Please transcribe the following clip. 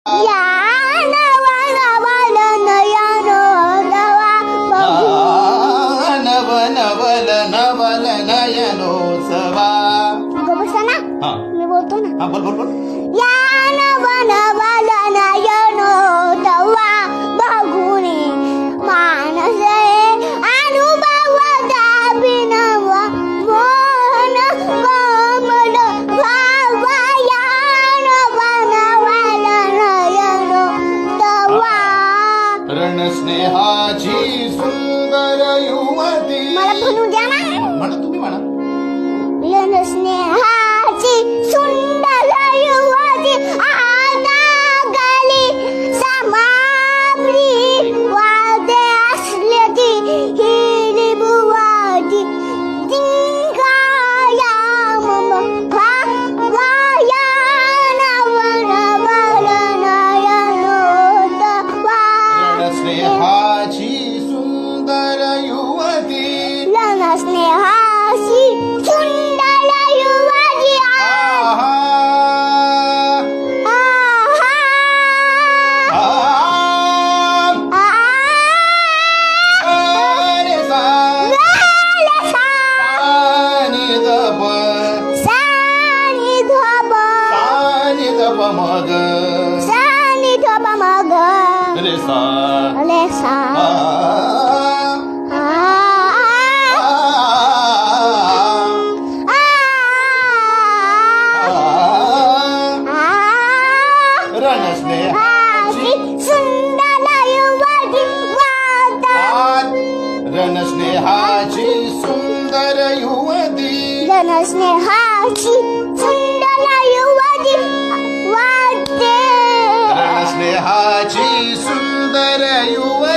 या नवल नवल नयनोत्सवा. हा मी बोलतो ना. हा बोल बोल बोल. या नवल नयनोत्सवा बघुनी मानसे अनुभवता अभिनव मोहन कोमल भावा. या नवल नयनोत्सवा. रणस्नेहाची सुंदर युवती. मला म्हणू द्या ना. म्हणा तुम्ही म्हणा. स्नेहाची सुंदर युवती आता गली समाप्ती वादे असले ती हिरी बुवाची जिंकाया मम भावाया नवन नयनोत्सवा. रणस्नेहाची सुंदर युवती. स्नेहाची सुंदर युवती आहा. अरे सा. सानी दप. सानी दप मग. रे सा. रणस्नेहाची सुंदर युवती रणस्नेहाची सुंदर युवती. स्नेहाची सुंदर युवती वाटते. रणस्नेहाची सुंदर युवती.